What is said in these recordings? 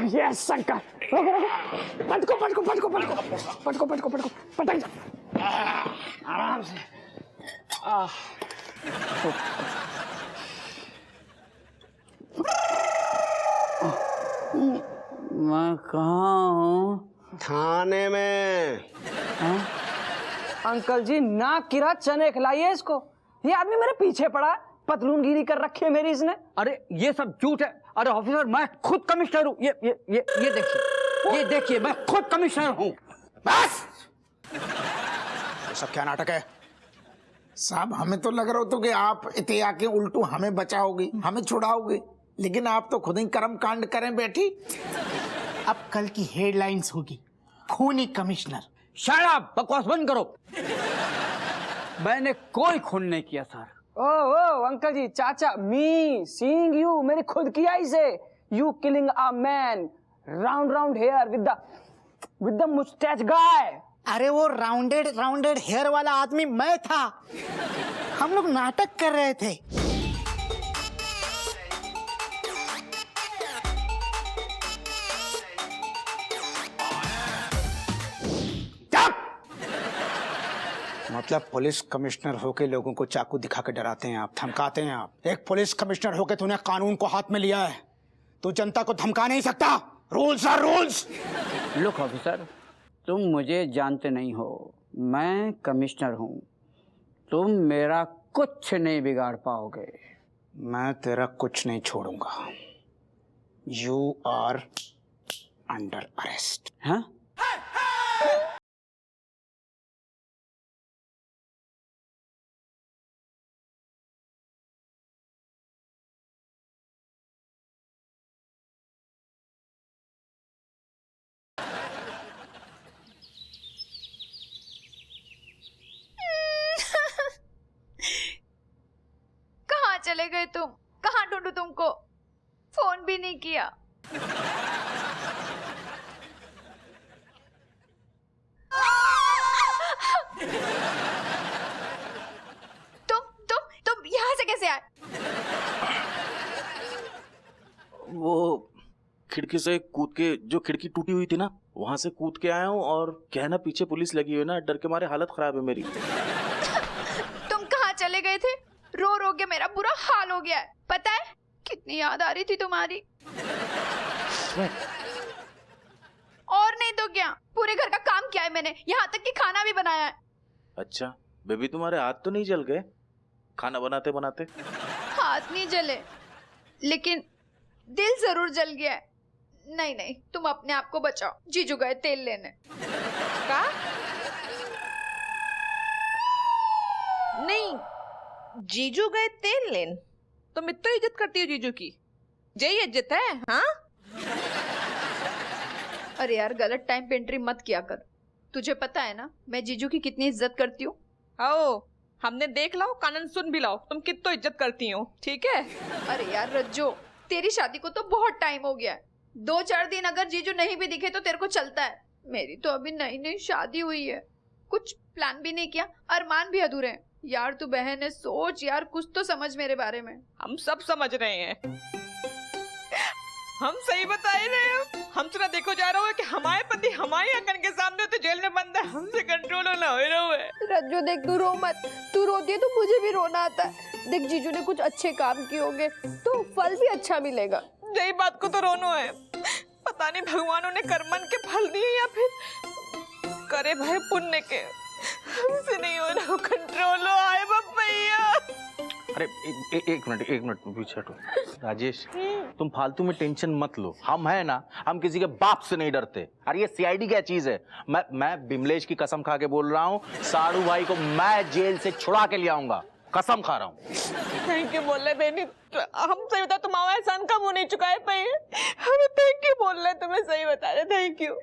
Yes uncle, पटको पटको पटको पटको पटको पटको पटको पटक जा आराम से। मैं कहाँ हूँ? थाने में। अंकल जी नाक किरा चने खिलाइए इसको, ये आदमी मेरे पीछे पड़ा है, पतलूनगिरी कर रखी है मेरी इसने। अरे ये सब झूठ है। अरे ऑफिसर मैं खुद कमिश्नर हूँ। ये देखिए मैं खुद कमिश्नर हूँ। बस ये सब क्या नाटक है? साहब हमें तो लग रहा हो कि आप इतने आके उल्टू हमें बचाओगे, हमें छुड़ाओगे, लेकिन आप तो खुद ही कर्म कांड करें बैठी। अब कल की हेडलाइंस होगी खूनी कमिश्नर। शट अप, बकवास बंद करो। मैंने कोई खून नहीं किया सर। ओ अंकल जी, चाचा, मी सीइंग यू, मेरी खुद की आई से, you killing a man, round hair with the mustache guy. अरे वो राउंडेड हेयर वाला आदमी मैं था। हम लोग नाटक कर रहे थे। मतलब पुलिस कमिश्नर होके लोगों को चाकू दिखा के डराते हैं आप, धमकाते हैं आप। एक पुलिस कमिश्नर होके तूने कानून को हाथ में लिया है, तू जनता को धमका नहीं सकता। Rules are rules. Look officer, तुम मुझे जानते नहीं हो, मैं कमिश्नर हूँ, तुम मेरा कुछ नहीं बिगाड़ पाओगे। मैं तेरा कुछ नहीं छोड़ूंगा। You are under arrest. हाँ? कहाँ चले गए तुम? कहाँ ढूंढूं तुमको? फोन भी नहीं किया। तुम यहाँ से कैसे आए? वो खिड़की से कूद के, जो खिड़की टूटी हुई थी ना, वहां से कूद के आया हूँ। और क्या है ना, पीछे पुलिस लगी हुई है ना, डर के मारे हालत खराब है मेरी। तुम कहाँ चले गए थे? रो रो के मेरा बुरा हाल हो गया है, पता है? कितनी याद आ रही थी तुम्हारी। और नहीं तो क्या, पूरे घर का काम किया है मैंने, यहाँ तक कि खाना भी बनाया है। अच्छा बेबी, तुम्हारे हाथ तो नहीं जल गए खाना बनाते बनाते? हाथ नहीं जले, लेकिन दिल जरूर जल गया है। नहीं, तुम अपने आप को बचाओ, जीजू गए तेल लेने। का? नहीं, जीजू गए तेल लेन? तुम इतना इज्जत करती हो जीजू की? यही इज्जत है? हाँ? अरे यार, गलत टाइम पे एंट्री मत किया कर। तुझे पता है ना मैं जीजू की कितनी इज्जत करती हूँ। आओ, हमने देख लाओ, कानन सुन भी लाओ, तुम कितना इज्जत करती हो, ठीक है? अरे यार रज्जो, तेरी शादी को तो बहुत टाइम हो गया है, 2-4 दिन अगर जीजू नहीं भी दिखे तो तेरे को चलता है। मेरी तो अभी नई शादी हुई है, कुछ प्लान भी नहीं किया, अरमान भी अधूरे हैं। यार तू बहन है, सोच यार, कुछ तो समझ मेरे बारे में। हम सब समझ रहे हैं, हम सही बता ही रहे हैं। हम तो ना देखो जा रहा है कि हमारे पति हमारी आंखन के सामने तो जेल में बंद है, हमसे कंट्रोल ना हो रहा है। रज्जो देख, तू रो मत, तू रोती है तो मुझे भी रोना आता है। देख जीजू ने कुछ अच्छे काम किए होंगे तो फल भी अच्छा मिलेगा। यही बात को तो रोनो है। पता नहीं भगवानों ने कर्मन के फल दिए या फिर करे भाई पुण्य के। हमसे नहीं हो रहा कंट्रोल, आए भैया। अरे एक मिनट पीछे हटो। राजेश, तुम फालतू में टेंशन मत लो, हम है ना, हम किसी के बाप से नहीं डरते। अरे ये सीआईडी क्या चीज है? मैं बिमलेश की कसम खा के बोल रहा हूँ, साड़ू भाई को मैं जेल से छुड़ा के ले आऊंगा, कसम खा रहा हूँ। थैंक यू बोल रहे बेनी, हम सही बता, तुम्हारा एहसान का मुंह नहीं चुकाए पे, हमें थैंक यू बोल रहे, तुम्हें सही बता रहे, थैंक यू।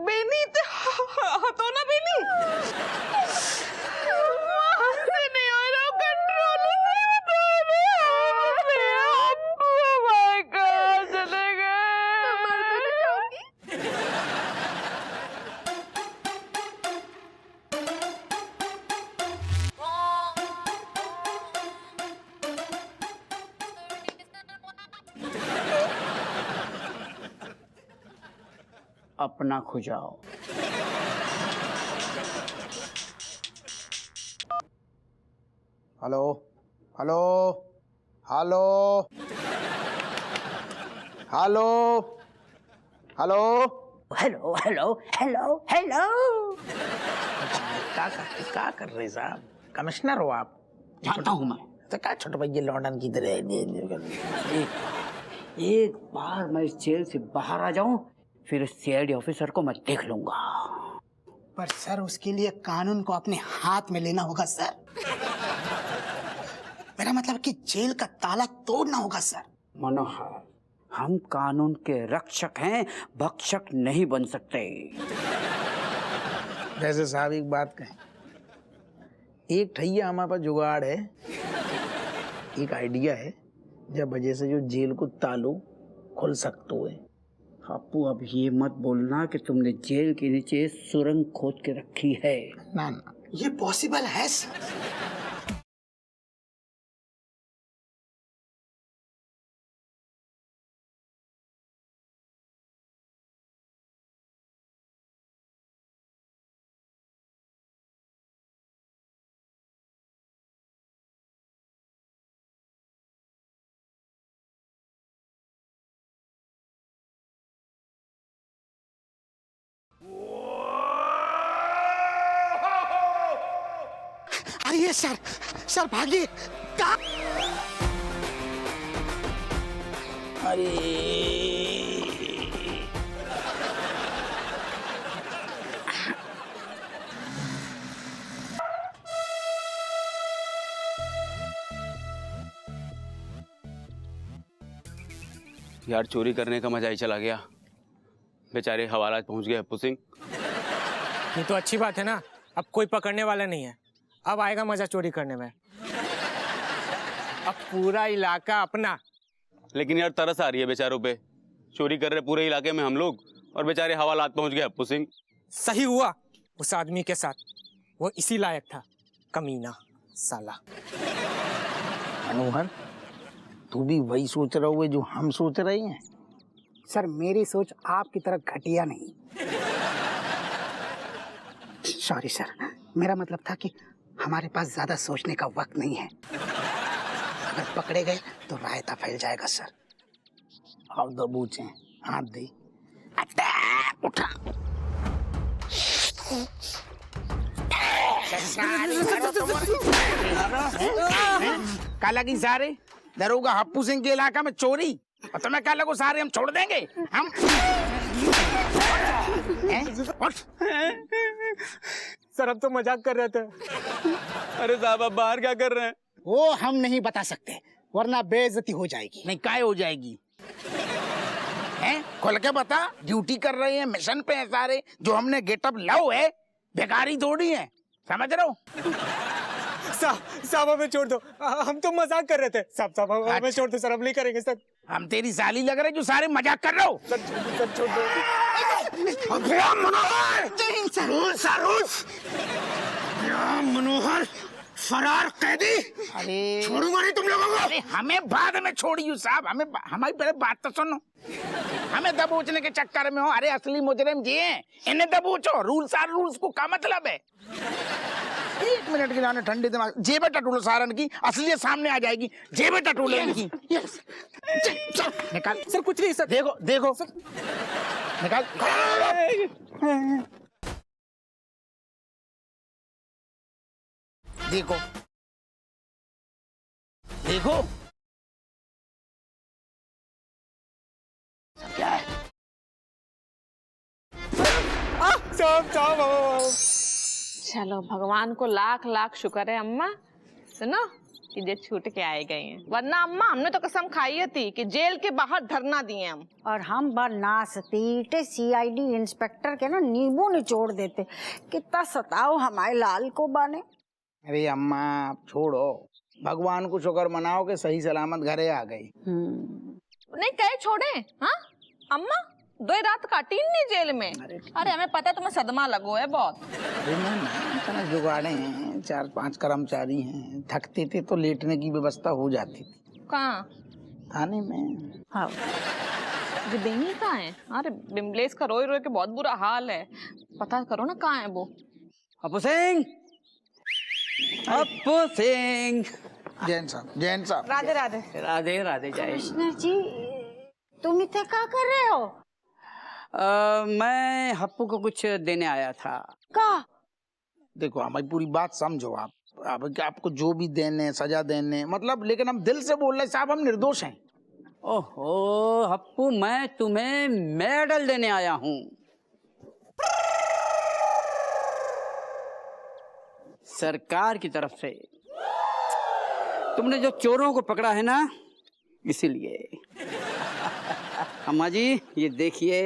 बेनी हतो ना बेनी, हमसे नहीं हो रहा कंट्रोल, सही बता रहे। हमारे कहाँ चले गए? अपना खुजाओ। Hello hello hello hello hello hello hello hello hello. क्या कर रहे साहब? कमिश्नर हो आप? जानता हूँ मैं। तो क्या छोटे भैया लॉन्डन की तरह? एक बार मैं इस जेल से बाहर आ जाऊं, फिर इस सीआईडी ऑफिसर को मैं देख लूंगा। पर सर उसके लिए कानून को अपने हाथ में लेना होगा सर। मेरा मतलब कि जेल का ताला तोड़ना होगा सर। मनोहर, हम कानून के रक्षक हैं, भक्षक नहीं बन सकते। वैसे साहब एक बात कहें, एक ठैया हमारे पास जुगाड़ है, एक आइडिया है, जब वजह से जो जेल को तालो खुल सकते है। बापू, अब ये मत बोलना कि तुमने जेल के नीचे सुरंग खोद के रखी है। ना ना, ये पॉसिबल है सर। अरे सर, सर भागिए। यार चोरी करने का मजा ही चला गया। बेचारे हवालात पहुंच गए अप्पू सिंह। ये तो अच्छी बात है ना, अब कोई पकड़ने वाला नहीं है। अब आएगा मजा चोरी करने में। अब पूरा इलाका अपना। लेकिन यार तरस आ रही है बेचारों पे। चोरी कर रहे पूरे इलाके में हम लोग, और बेचारे हवालात पहुंच गए अप्पू सिंह। सही हुआ उस आदमी के साथ, वो इसी लायक था, कमीना साला। मनोहर, तू भी वही सोच रहा हुए जो हम सोच रहे हैं? सर मेरी सोच आपकी तरह घटिया नहीं। सॉरी सर, मेरा मतलब था कि हमारे पास ज्यादा सोचने का वक्त नहीं है। अगर पकड़े गए तो रायता फैल जाएगा सर। अब दबूचे हाथ दे। उठा। काला की सारे दरोगा हप्पू सिंह के इलाका में चोरी, और तुम्हें क्या लगो सारे हम छोड़ देंगे? हम सर अब तो मजाक कर रहे थे। अरे साहब आप बाहर क्या कर रहे हैं? वो हम नहीं बता सकते, वरना बेइज्जती हो जाएगी। नहीं, काय हो जाएगी? हैं? खोल के बता। ड्यूटी कर रहे हैं, मिशन पे हैं सारे। जो हमने गेटअप लाओ है, बेकारी थोड़ी है, समझ रहे हो? साहब हमें छोड़ दो, हम तो मजाक कर रहे थे। साहब हमें छोड़ दो सर, हम नहीं करेंगे सर। हम तेरी साली लग रहे जो सारे मजाक कर रहे हो। सर छोड़ दो। मनोहर फरार कैदी। अरे छोड़ूंगा नहीं तुम लोगों को। अरे हमें बाद में छोड़ियो साहब, हमें हमारी पहले बात तो सुनो। हमें दबोचने के चक्कर में हो। अरे असली मुजरिम जी हैं, इन्हें दबोचो। रूल्स आर रूल्स को क्या मतलब है? 1 मिनट के जाने ठंडे दिमाग जेबे टटोलो सारन की, असलियत सामने आ जाएगी। जेबे टटोलो इनकी। निकाल सर कुछ नहीं सर। देखो देखो निकाल। देखो देखो क्या है? साहब चलो भगवान को लाख लाख शुक्र है अम्मा, सुनो कि ये छूट के आए गए हैं, वरना अम्मा हमने तो कसम खाई थी कि जेल के बाहर धरना दिए हम। और हम नासतीटे सीआईडी इंस्पेक्टर के ना नींबू निचोड़ देते। कितना सताओ हमारे लाल को बने। अरे अम्मा आप छोड़ो, भगवान को शुक्र मनाओ कि सही सलामत घरे आ गई। नहीं कहे छोड़े। हाँ अम्मा 2 रात काटी नहीं जेल में। अरे हमें पता है तुम्हें सदमा लगो है बहुत। अरे इतना जुगाड़े हैं, 4-5 कर्मचारी हैं, थकते थे तो लेटने की व्यवस्था हो जाती थी। कहाँ? थाने में। हाँ ये देनी कहाँ है? अरे बिमलेश का रोई रोई के बहुत बुरा हाल है, पता करो ना कहाँ है वो। अपू सिंह, अपू सिंह। जैन साहब राधे राधे। राधे राधे जय। कृष्ण जी, तुम इतने क्या कर रहे हो? मैं हप्पू को कुछ देने आया था। का? देखो हमारी पूरी बात समझो आप। अब क्या आपको जो भी देने सजा देने मतलब, लेकिन हम दिल से बोल रहे साहब, हम निर्दोष हैं। ओहो हप्पू, मैं तुम्हें मेडल देने आया हूँ। सरकार की तरफ से। तुमने जो चोरों को पकड़ा है ना, इसीलिए। अम्मा जी ये देखिए।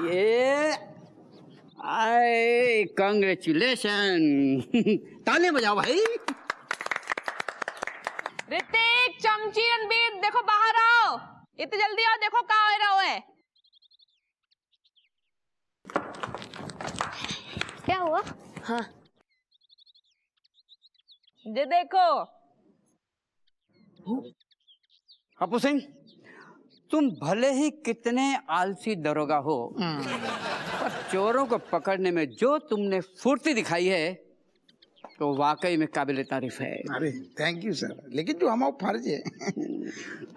ये आए, कांग्रेचुलेशन। ताली बजाओ भाई। ऋतिक, चमची, रणबीर, देखो बाहर आओ, इतनी जल्दी आओ, देखो कहाँ हो रहा है। क्या हुआ? हाँ, ये देखो। हप्पू सिंह, तुम भले ही कितने आलसी दरोगा हो, पर चोरों को पकड़ने में जो तुमने फुर्ती दिखाई है, तो वाकई में काबिल तारीफ है। अरे थैंक यू सर, लेकिन जो हमारा फर्ज है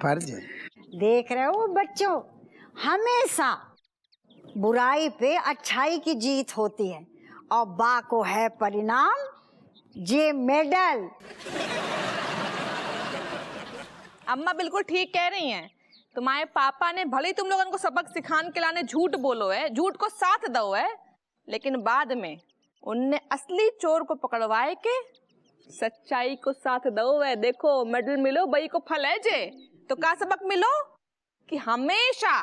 फर्ज है। देख रहे हो बच्चों, हमेशा बुराई पे अच्छाई की जीत होती है, और बा को है परिणाम ये मेडल। अम्मा बिल्कुल ठीक कह रही हैं। तुम्हारे पापा ने भले ही तुम लोगों को सबक सिखाने के लाने झूठ बोलो है, झूठ को साथ दो है, लेकिन बाद में उनने असली चोर को पकड़वाए के सच्चाई को साथ दो है। देखो मेडल मिलो बई को फल है जे। तो का सबक मिलो कि हमेशा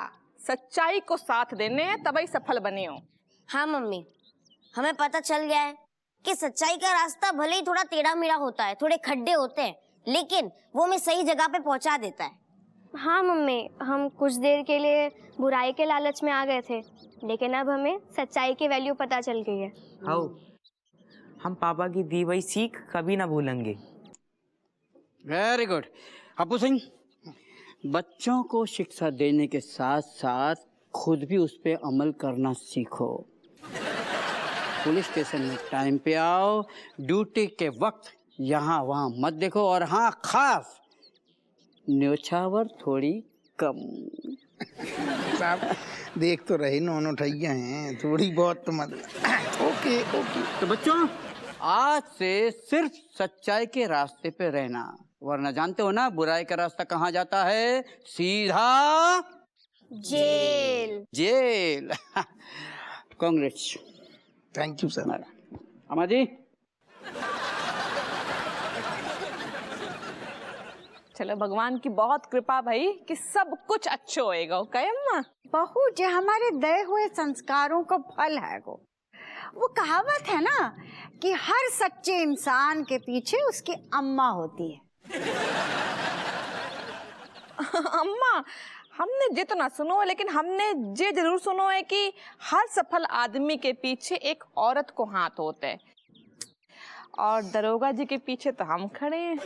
सच्चाई को साथ देने हैं, तभी सफल बने हो। हाँ मम्मी, हमें पता चल गया है कि सच्चाई का रास्ता भले ही थोड़ा टेढ़ा मेढ़ा होता है, थोड़े खड्डे होते हैं, लेकिन वो हमें सही जगह पे पहुंचा देता है। हाँ मम्मी, हम कुछ देर के लिए बुराई के लालच में आ गए थे, लेकिन अब हमें सच्चाई की वैल्यू पता चल गई है। हाँ, हम पापा की दी हुई सीख कभी ना भूलेंगे। Very good. हप्पू सिंह, बच्चों को शिक्षा देने के साथ साथ खुद भी उस पर अमल करना सीखो। पुलिस स्टेशन में टाइम पे आओ, ड्यूटी के वक्त यहाँ वहाँ मत देखो, और हाँ खास न्योछावर थोड़ी कम। साहब देख तो रहे नोनो ठैया हैं, थोड़ी बहुत तो मतलब। Okay okay. तो बच्चों, आज से सिर्फ सच्चाई के रास्ते पे रहना, वरना जानते हो ना बुराई का रास्ता कहाँ जाता है? सीधा जेल। जेल। कांग्रेस। Thank you sir. अम्मा जी। चलो भगवान की बहुत कृपा भाई कि सब कुछ अच्छा होएगा। ओके अम्मा? बहू, जो हमारे दए हुए संस्कारों का फल है वो कहावत है ना कि हर सच्चे इंसान के पीछे उसकी अम्मा होती है। अम्मा, हमने जितना सुनो है, लेकिन हमने ये जरूर सुनो है कि हर सफल आदमी के पीछे एक औरत को हाथ होता है, और दरोगा जी के पीछे तो हम खड़े हैं।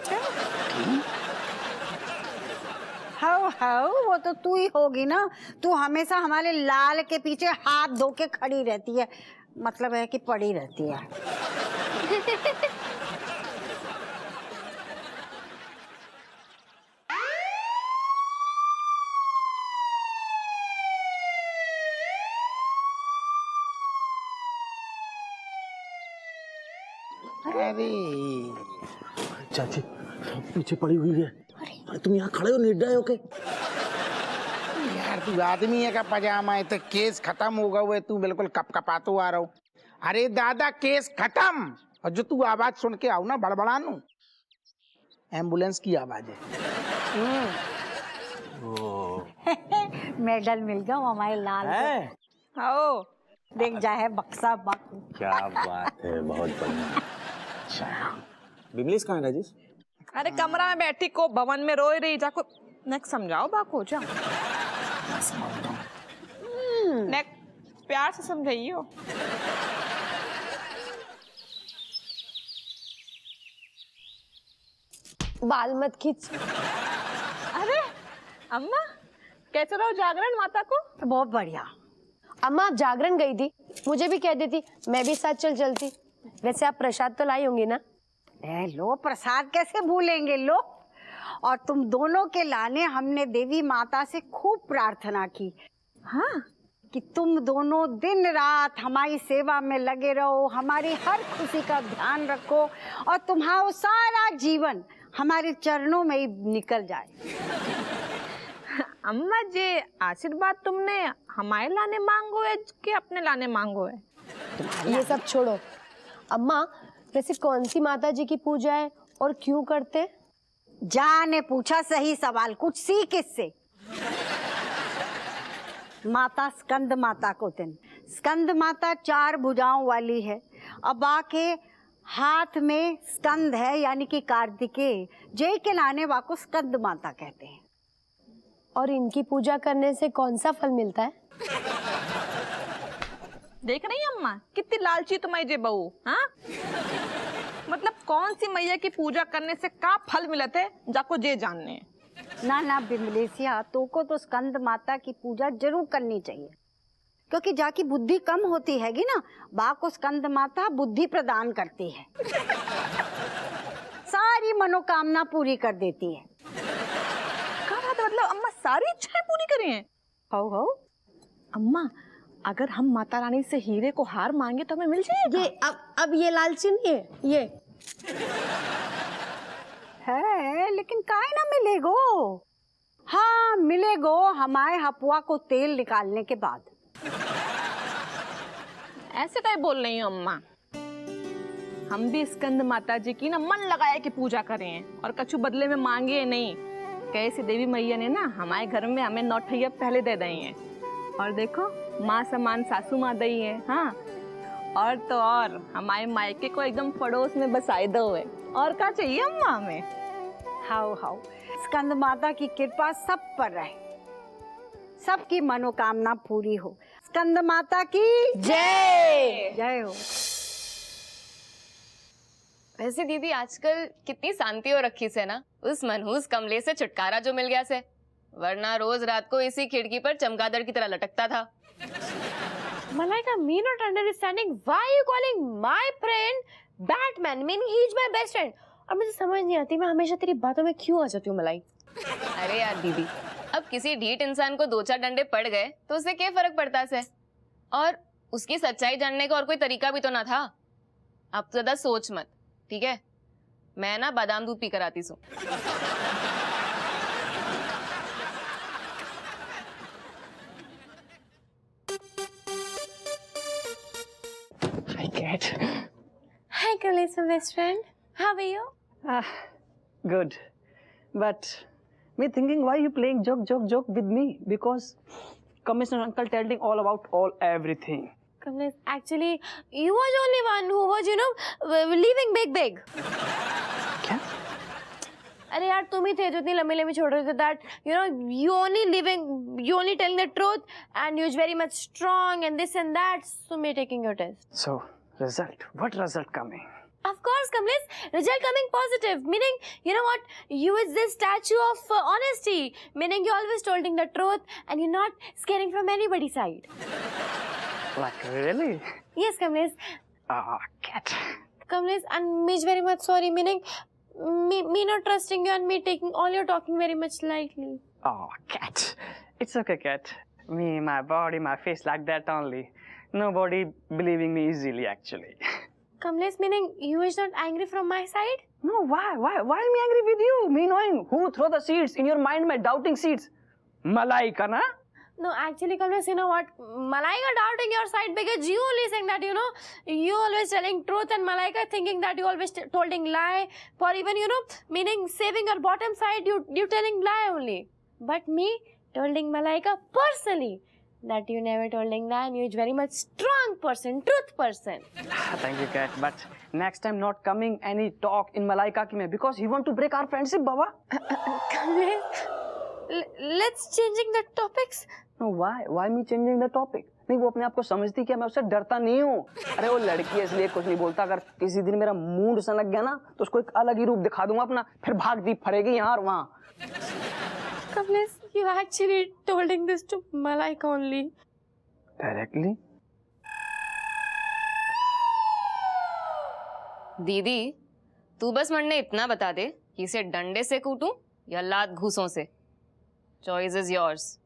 हाउ वो तो तू ही होगी ना। तू हमेशा हमारे लाल के पीछे हाथ धो के खड़ी रहती है, मतलब है कि पड़ी रहती है। अरे चाची पीछे पड़ी हुई है। अरे तुम यहाँ खड़े हो निर्दय होके? यार तू आदमी है का पजामा है तो केस खत्म होगा हुए, तू बिल्कुल कपकपातो आ रहा हो। अरे दादा केस खत्म, और जो तू आवाज सुन के आओ ना बड़बड़ानू, एम्बुलेंस की आवाज है। मेडल मिल गया हमारे लाल को। आओ देख जा है बक्सा बाकू। क्या बात है, बहुत बढ़िया। बिमलेश कहाँ है राजेश? अरे कमरा में बैठी को भवन में रोई रही, जाको नेक समझाओ बाको जा। नेक प्यार से समझाइयो। बाल मत खींच। अम्मा कैसे रहो जागरण माता को? बहुत बढ़िया। अम्मा आप जागरण गई थी, मुझे भी कह देती, मैं भी साथ चलती। वैसे आप प्रसाद तो लाई होंगी ना? लो, प्रसाद कैसे भूलेंगे, लो। और तुम दोनों के लाने हमने देवी माता से खूब प्रार्थना की। हाँ, कि तुम दोनों दिन रात हमारी सेवा में लगे रहो, हमारी हर खुशी का ध्यान रखो और तुम्हारा सारा जीवन हमारे चरणों में ही निकल जाए। अम्मा जी आशीर्वाद तुमने हमारे लाने मांगो है कि अपने लाने मांगो है? ये सब छोड़ो। अम्मा वैसे कौन सी माता जी की पूजा है और क्यों करते? जाने पूछा सही सवाल, कुछ सीख इससे। माता स्कंद माता को दिन, स्कंद माता 4 भुजाओं वाली है। अब आके हाथ में स्कंद है यानी कि कार्तिकेय, जय के लाने वाको स्कंद माता कहते हैं। और इनकी पूजा करने से कौन सा फल मिलता है? देख रही है अम्मा कितनी लालची तुम्हारी जे बहू। हाँ, मतलब कौन सी मैया की पूजा करने से का फल मिलते है जाको जे जानने। ना ना बिमलेसिया, तो को तो स्कंद माता की पूजा जरूर करनी चाहिए, क्योंकि जाकी बुद्धि कम होती हैगी ना, बा को स्कंद माता बुद्धि प्रदान करती है, सारी मनोकामना पूरी कर देती है। मतलब अम्मा सारी इच्छाएं पूरी करी हैं? हो अम्मा, अगर हम माता रानी से हीरे को हार मांगे तो हमें मिल जाएगा? ये अब ये लालची नहीं है, ये है, लेकिन काहे ना मिलेगो। हाँ मिलेगो, हमारे हपुआ को तेल निकालने के बाद। ऐसे काय बोल रही हो अम्मा? हम भी स्कंद माता जी की ना मन लगाए कि पूजा करें और कछु बदले में मांगे नहीं। कैसे देवी मैया ने ना हमारे घर में हमें 9 ठैया पहले दे दी हैं, और देखो माँ समान सासू माँ दी है। हाँ, और तो और हमारे मायके को एकदम पड़ोस में बसाए दो है। और क्या चाहिए अम्मा हमें? हाउ हाउ, स्कंद माता की कृपा सब पर रहे, सबकी मनोकामना पूरी हो। स्कंद माता की जय। जय हो। वैसे दीदी आजकल कितनी शांति हो रखी से ना, उस मनहूस कमले से छुटकारा जो मिल गया से, वरना रोज रात को इसी खिड़की पर चमगादड़ की तरह लटकता था। Malaika, me not understanding why you calling my friend Batman, meaning he is my best friend. और मुझे समझ नहीं आती मैं हमेशा तेरी बातों में क्यों आ जाती हूँ मलाई। अरे यार दीदी, अब किसी ढीठ इंसान को 2-4 डंडे पड़ गए तो उससे क्या फर्क पड़ता है? और उसकी सच्चाई जानने का और कोई तरीका भी तो ना था। अब तो ज्यादा सोच मत, ठीक है? मैं ना बादाम दूध पी कर आती हूँ। Hi, cat. Hi, Kalisa, best friend. How are you? Good. But me thinking why you playing joke with me? Because Commissioner Uncle telling all about everything. Kamlesh, actually, you was only one who was, leaving big. क्या? अरे यार तुम ही थे जो इतनी लंबी छोड़ रहे थे that you only telling the truth and you is very much strong and this and that, so me taking your test. So result, what result coming? Of course, Kamlesh, result coming positive, meaning you know what, you is this statue of honesty, meaning you always telling the truth and you're not scaring from anybody's side. Like really? Yes, Kamlesh. Cat. Kamlesh, and me is very much sorry, meaning me not trusting you and me taking all your talking very much lightly. Oh, cat. It's okay, cat. Me, my body, my face like that only. Nobody believing me easily, actually. Kamlesh, meaning you is not angry from my side? No, why me angry with you? Me knowing who throw the seeds in your mind, my doubting seeds. Malaika, na? No, actually, Kamlesh, you know what? Malaika doubting your side because you only saying that, you always telling truth and Malaika thinking that you always telling lie. For even, meaning saving your bottom side, you telling lie only. But me telling Malaika personally that you never telling lie and you is very much strong person, truth person. Thank you, cat. But next time not coming any talk in Malaika ki mein because he want to break our friendship, Baba. Kamlesh, let's changing the topics. No, why me changing the topic? नहीं, वो अपने आप को समझती क्या मैं उससे डरता नहीं हूँ। अरे वो लड़की है इसलिए कुछ नहीं बोलता। अगर किसी दिन मेरा मूड सनक गया ना तो उसको एक अलग ही रूप दिखा दूंगा अपना, फिर भाग दी फरेगी यहाँ और वहाँ। Kamlesh, you actually told this to Malaika only. Directly? दीदी तू बस मन्ने इतना बता दे कि इसे डंडे से कूटूं या लात घूसों से. Choice is yours.